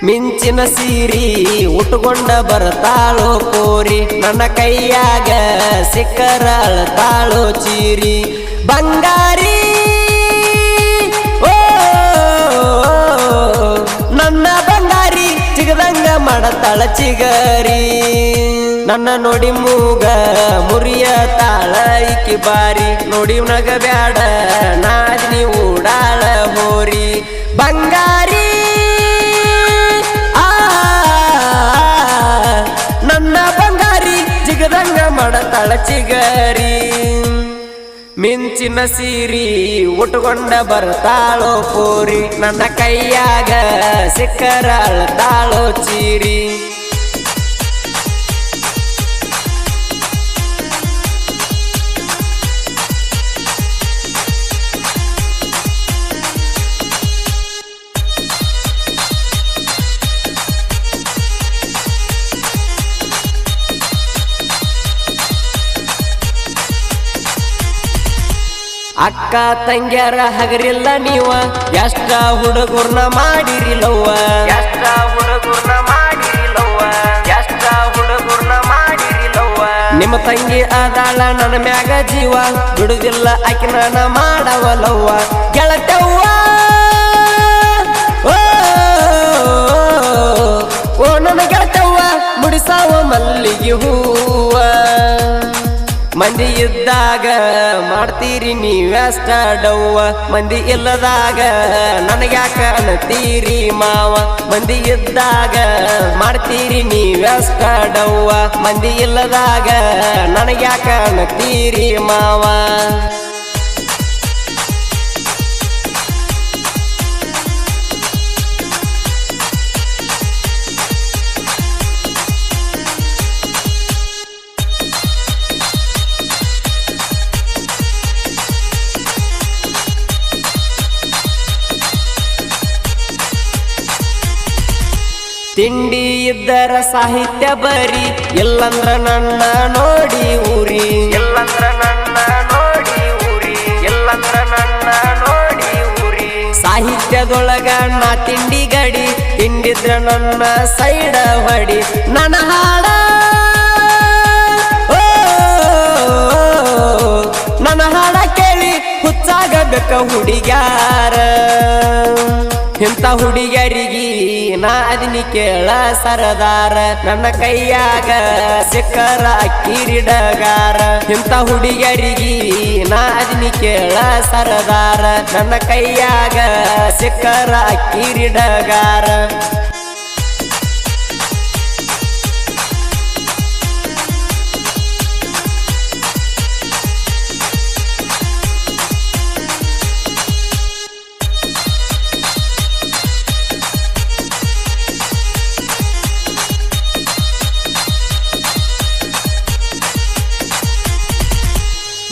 ಮಿಂಚಿನ ಸೀರಿ ಉಟ್ಕೊಂಡ ಬರ್ತಾಳೋ ಕೋರಿ ನನ್ನ ಕೈಯಾಗ ಸಿಕ್ಕರ ಅಳ್ತಾಳೋ ಚೀರಿ ಬಂಗಾರಿ ಓ ನನ್ನ ಬಂಗಾರಿ ಚಿಗದಂಗ ಮಾಡತಾಳ ಚಿಗರಿ ನನ್ನ ನೋಡಿ ಮೂಗ ಮುರಿಯ ತಾಳ ಇಕ್ಕಿ ಬಾರಿ ನೋಡಿ ನಗ ಬ್ಯಾಡ ನಾದಿನಿ ಊಡಾಳ ಹೋರಿ ಬಂಗಾರಿ ನನ್ನ ಬಂಗಾರಿ ಜಿಗದಂಗ ಮಾಡತಾಳ ಚಿಗರಿ ಮಿಂಚಿನ ಸೀರಿ ಉಟ್ಕೊಂಡ ಬರ್ತಾಳೋ ಪೋರಿ ನನ್ನ ಕೈಯಾಗ ಸಿಕ್ಕರ ಅಳ್ತಾಳೋ ಚೀರಿ ಅಕ್ಕ ತಂಗ್ಯಾರ ಹಗರಿಲ್ಲ ನೀವ ಎಷ್ಟ ಹುಡುಗರ್ನ ಮಾಡಿರಿಲವ್ವ ಎಷ್ಟ ಹುಡುಗರ್ನ ಮಾಡಿರಿಲವ್ವ ಎಷ್ಟ ಹುಡುಗರ್ನ ಮಾಡಿರಿಲವ್ವ ನಿಮ್ಮ ತಂಗಿ ಆದಾಳ ನನ್ನ ಮ್ಯಾಗ ಜೀವ ಬಿಡುದಿಲ್ಲ ಆಕಿ ನನ್ನ ಮಾಡವಲವ್ವ ಗೆಳತವ್ವ ಓ ನನ್ನ ಗೆಳತವ್ವ ಮುಡಿಸಾವ ಮಲ್ಲಿಗೆ ಹೂವ ಮಂದಿ ಇದ್ದಾಗ ಮಾಡ್ತೀರಿ ನೀವ್ಯಾಷ್ಟ ಡವ್ವ ಮಂದಿ ಇಲ್ಲದಾಗ ನನಗ್ಯಾಕ ಅನ್ನತೀರಿ ಮಾವ ಮಂದಿ ಇದ್ದಾಗ ಮಾಡ್ತೀರಿ ನೀವ್ಯಾಷ್ಟ ಡವ್ವ ಮಂದಿ ಇಲ್ಲದಾಗ ನನಗ್ಯಾಕ ಅನ್ನತೀರಿ ಮಾವ ತಿಂಡಿ ಇದ್ದರ ಸಾಹಿತ್ಯ ಬರಿ ಎಲ್ಲಂದ್ರ ನನ್ನ ನೋಡಿ ಊರಿ ಎಲ್ಲಂದ್ರ ನನ್ನ ನೋಡಿ ಊರಿ ಎಲ್ಲಂದ್ರ ನನ್ನ ನೋಡಿ ಊರಿ ಸಾಹಿತ್ಯದೊಳಗ ನಾ ತಿಂಡಿ ಗಡಿ ತಿಂಡಿದ್ರ ನನ್ನ ಸೈಡ ಹೊಡಿ ನನ್ನ ಹಾಡ ನನ್ನ ಹಾಡ ಕೇಳಿ ಹುಚ್ಚಾಗಬೇಕ ಹುಡುಗ್ಯಾರ ಇಂಥ ಹುಡುಗರಿಗೆ ನಾ ಅದಿನಿ ಕೇಳ ಸರದಾರ ನನ್ನ ಕೈಯಾಗ ಸಿಕ್ಕರ ಕಿರೀಡಗಾರ ಇಂಥ ಹುಡುಗರಿಗೆ ನಾ ಅದಿನಿ ಕೇಳ ಸರದಾರ ನನ್ನ ಕೈಯಾಗ ಸಿಕ್ಕರ ಕಿರೀಡಗಾರ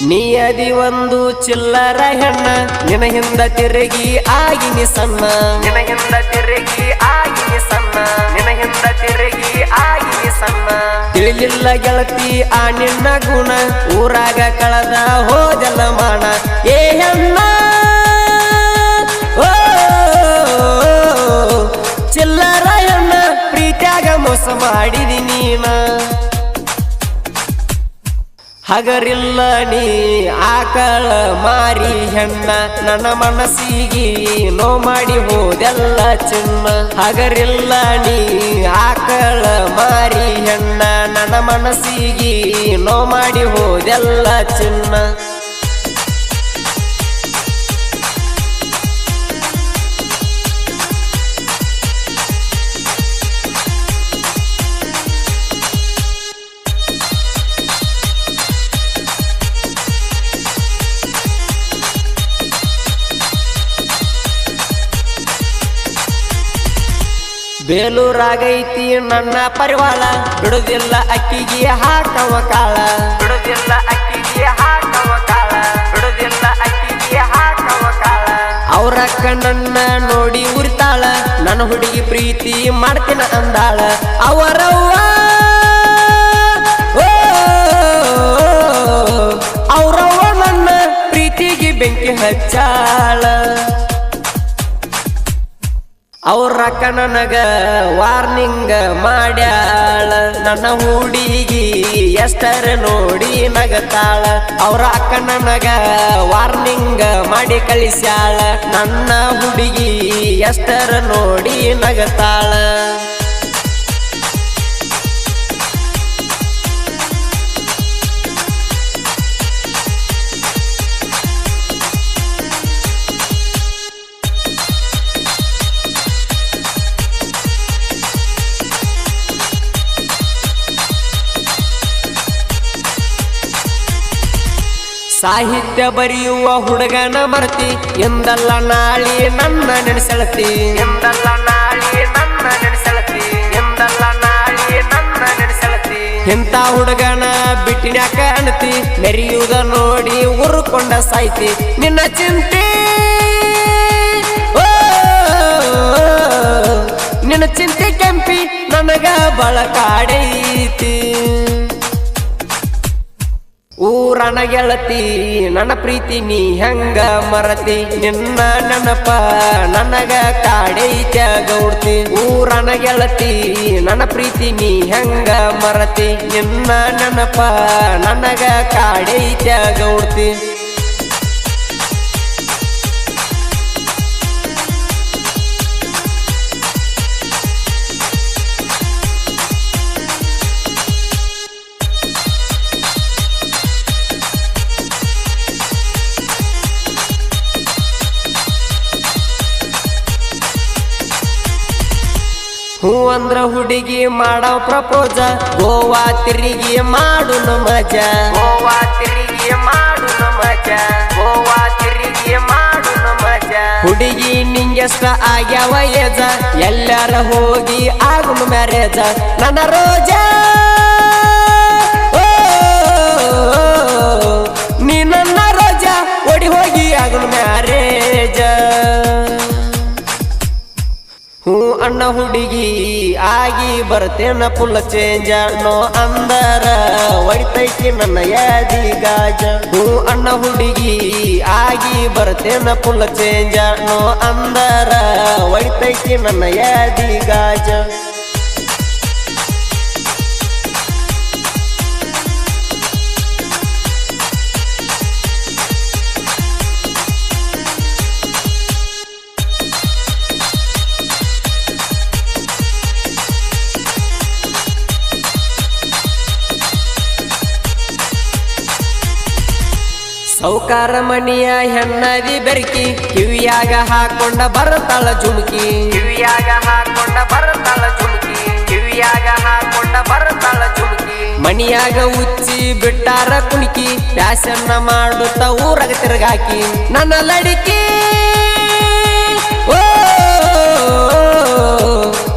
ನೀ ಅದಿ ಒಂದು ಚಿಲ್ಲರ ಹೆಣ್ಣ ನಿನ ಹಿಂದ ತಿರುಗಿ ಆಗಿನಿ ಸಣ್ಣ ನಿನ ಹಿಂದ ತಿರುಗಿ ಆಗಿನಿ ಸಣ್ಣ ನಿನ ಹಿಂದ ತಿರುಗಿ ಆಗಿನಿ ಸಣ್ಣ ತಿಳಿಲಿಲ್ಲ ಗೆಳತಿ ಆ ನಿನ್ನ ಗುಣ ಊರಾಗ ಕಳೆದ ಹೋದೆಲ್ಲ ಮಾಣ ಏ ಹೆಣ್ಣ ಓ ಚಿಲ್ಲರ ಹೆಣ್ಣ ಪ್ರೀತ್ಯಾಗ ಮೋಸ ಮಾಡಿದಿ ನೀನ ಹಗರಿಲ್ಲ ನೀ ಆಕಳ ಮಾರಿ ಹೆಣ್ಣ ನನ್ನ ಮನಸ್ಸಿಗೆ ನೋ ಮಾಡಿ ಹೋದೆಲ್ಲ ಚಿನ್ನ ಹಗರಿಲ್ಲ ನೀ ಆಕಳ ಮಾರಿ ಹೆಣ್ಣ ನನ್ನ ಮನಸ್ಸಿಗೆ ನೋ ಮಾಡಿ ಹೋದೆಲ್ಲ ಚಿನ್ನ ಬೇಲೂರಾಗೈತಿ ನನ್ನ ಪರಿವಾಳ ಬಿಡುದಿಲ್ಲ ಅಕ್ಕಿಗೆ ಹಾಕವ ಕಾಳ ಬಿಡುದಿಲ್ಲ ಅಕ್ಕಿಗೆ ಹಾಕವ ಕಾಳ ಬಿಡುದಿಲ್ಲ ಅಕ್ಕಿಗೆ ಹಾಕವ ಕಾಳ ಅವ್ರಕ್ಕ ನನ್ನ ನೋಡಿ ಉರಿತಾಳ ನನ್ನ ಹುಡುಗಿ ಪ್ರೀತಿ ಮಾಡ್ತೀನ ಅಂದಾಳ ಅವರವ್ವ ಅವರವ್ವ ನನ್ನ ಪ್ರೀತಿಗೆ ಬೆಂಕಿ ಹಚ್ಚಾಳ ಅವ್ರಕ್ಕ ನನಗ ವಾರ್ನಿಂಗ್ ಮಾಡ್ಯಾಳ ನನ್ನ ಹುಡುಗಿ ಎಷ್ಟರ ನೋಡಿ ನಗತಾಳ ಅವ್ರ ಅಕ್ಕ ನನಗ ವಾರ್ನಿಂಗ್ ಮಾಡಿ ಕಳಿಸ್ಯಾಳ ನನ್ನ ಹುಡುಗಿ ಎಷ್ಟರ ನೋಡಿ ನಗತಾಳ ಸಾಹಿತ್ಯ ಬರೆಯುವ ಹುಡುಗನ ಮರ್ತಿ ಎಂದಲ್ಲ ನಾಳಿ ನನ್ನ ನೆನೆಸೆಳತಿ ಎಂದಲ್ಲ ನಾಳಿ ನನ್ನ ನೆನೆಸೆಳತಿ ಎಂದಲ್ಲ ನಾಳಿ ನನ್ನ ನೆನೆಸೆಳತಿ ಇಂಥ ಹುಡುಗನ ಬಿಟ್ಟಿನ್ಯಾಕ ಅಣತಿ ಮೆರೆಯುವುದ ನೋಡಿ ಉರ್ಕೊಂಡ ಸಾಯ್ತಿ ನಿನ್ನ ಚಿಂತೆ ನಿನ್ನ ಚಿಂತೆ ಕೆಂಪಿ ನನಗ ಬಳಕಾಡೈತಿ ಊರನ ಗೆಳತಿ ನನ್ನ ಪ್ರೀತಿ ನೀ ಹೆಂಗ ಮರತಿ ನಿನ್ನ ನೆನಪ ನನಗ ಕಾಡೈತ ಗೌಡ್ತಿ ಊರನ ಗೆಳತಿ ನನ್ನ ಪ್ರೀತಿ ನೀ ಹೆಂಗ ಮರತಿ ನಿನ್ನ ನೆನಪ ನನಗ ಕಾಡೈತ ಗೌಡ್ತಿ ಹೂ ಅಂದ್ರ ಹುಡುಗಿ ಮಾಡೋ ಪ್ರಪೋಜ ಗೋವಾ ತಿರುಗಿ ಮಾಡುನು ಮಜಾ ಗೋವಾ ತಿರುಗಿ ಮಾಡುನು ಮಜಾ ಗೋವಾ ತಿರುಗಿ ಮಾಡುನು ಮಜಾ ಹುಡುಗಿ ನಿಂಗೆಷ್ಟ ಆಗ್ಯಾವ ಏಜ ಎಲ್ಲಾರ ಹೋಗಿ ಆಗುನು ಮ್ಯಾರೇಜ ನನ್ನ ರೋಜಾ ನೀ ನನ್ನ ರೋಜಾ ಓಡಿ ಹೋಗಿ ಆಗುನು ಮ್ಯಾರೇಜ ಹೂ ಅಣ್ಣ ಹುಡುಗಿ ಆಗಿ ಬರ್ತೇನ ಫುಲ್ ಚೇಂಜ ನೋ ಅಂದರ ಒಡಿತೈತಿ ನನ್ನ ಯಾದಿ ಗಾಜ ಹೂ ಅಣ್ಣ ಹುಡುಗಿ ಆಗಿ ಬರ್ತೇನ ಫುಲ್ ಚೇಂಜ ನೋ ಅಂದರ ಒಡಿತೈತಿ ನನ್ನ ಯಾದಿ ಗಾಜ ಸೌಕಾರ ಮನಿಯ ಹೆಣ್ಣದಿ ಬೆರಕಿ ಕಿವಿಯಾಗ ಹಾಕೊಂಡ ಬರುತ್ತಾಳ ಜುಮುಕಿ ಕಿವಿಯಾಗ ಹಾಕೊಂಡ ಬರುತ್ತಾಳ ಜುಮುಕಿ ಕಿವಿಯಾಗ ಹಾಕೊಂಡ ಬರುತ್ತಾಳ ಜುಮುಕಿ ಮನಿಯಾಗ ಉಚ್ಚಿ ಬಿಟ್ಟಾರ ಕುಣಿಕಿ ಪ್ಯಾಸನ್ನ ಮಾಡುತ್ತ ಊರಾಗ ತಿರುಗಾಕಿ ನನ್ನ ಲಡಿಕಿ ಓ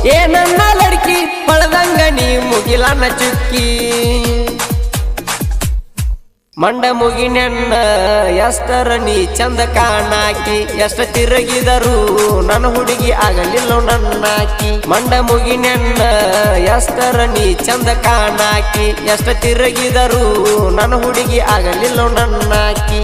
ಏ ನನ್ನ ಲಡಿಕಿ ಪಳದಂಗ ನೀ ಮುಗಿಲನ್ನ ಚುಕ್ಕಿ ಮಂಡ ಮುಗಿನೆನ್ನ ಎಷ್ಟರ ನೀ ಚಂದ ಕಾಣಾಕಿ ಎಷ್ಟ ತಿರುಗಿದರು ನನ್ನ ಹುಡುಗಿ ಆಗಲಿಲ್ಲ ನನ್ನಾಕಿ ಮಂಡ ಮುಗಿನೆನ್ನ ಎಷ್ಟರ ನೀ ಚಂದ ಕಾಣಾಕಿ ಎಷ್ಟ ತಿರುಗಿದರು ನನ್ನ ಹುಡುಗಿ ಆಗಲಿಲ್ಲ ನನ್ನಾಕಿ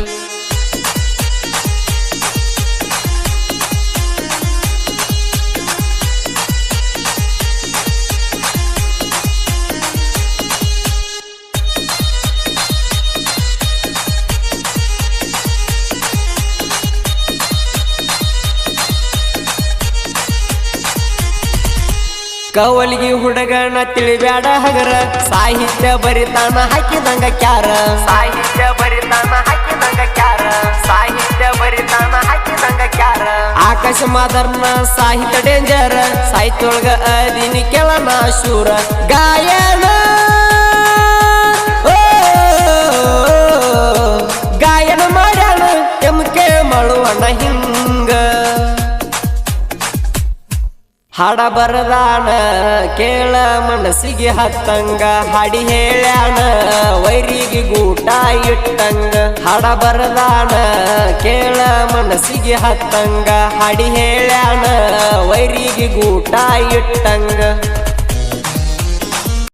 ಕವಲಿಗಿ ಹುಡುಗನ ತಿಳಿಬ್ಯಾಡ ಹಗರ ಸಾಹಿತ್ಯ ಬರಿತಾನ ಹಾಕಿದಂಗ ಕ್ಯಾರ ಸಾಹಿತ್ಯ ಬರಿತಾನ ಹಾಕಿದಂಗ ಕ್ಯಾರ ಸಾಹಿತ್ಯ ಬರಿತಾನ ಹಾಕಿದಂಗ ಕ್ಯಾರ ಆಕಾಶ ಮಾದರ್ನ ಸಾಹಿತ್ಯ ಡೇಂಜರ್ ಸಾಹಿತ್ಯೊಳಗ ಅದಿನಿ ಕೆಳನ ಶೂರ ಗಾಯನ ಗಾಯನ ಮಾಡ್ಯಾನ ಕೆಮ್ಕೆ ಮಾಡುವಣ ಹಿಂಗ ಹಾಡ ಬರದಾನ ಕೇಳ ಮನಸ್ಸಿಗೆ ಹತ್ತಂಗ ಹಾಡಿ ಹೇಳ್ಯಾನ ವೈರಿಗೆ ಗೂಟ ಇಟ್ಟಂಗ ಹಾಡ ಬರದಾನ ಕೇಳ ಮನಸ್ಸಿಗೆ ಹತ್ತಂಗ ಹಾಡಿ ಹೇಳ್ಯಾನ ವೈರಿಗೆ ಗೂಟ ಇಟ್ಟಂಗ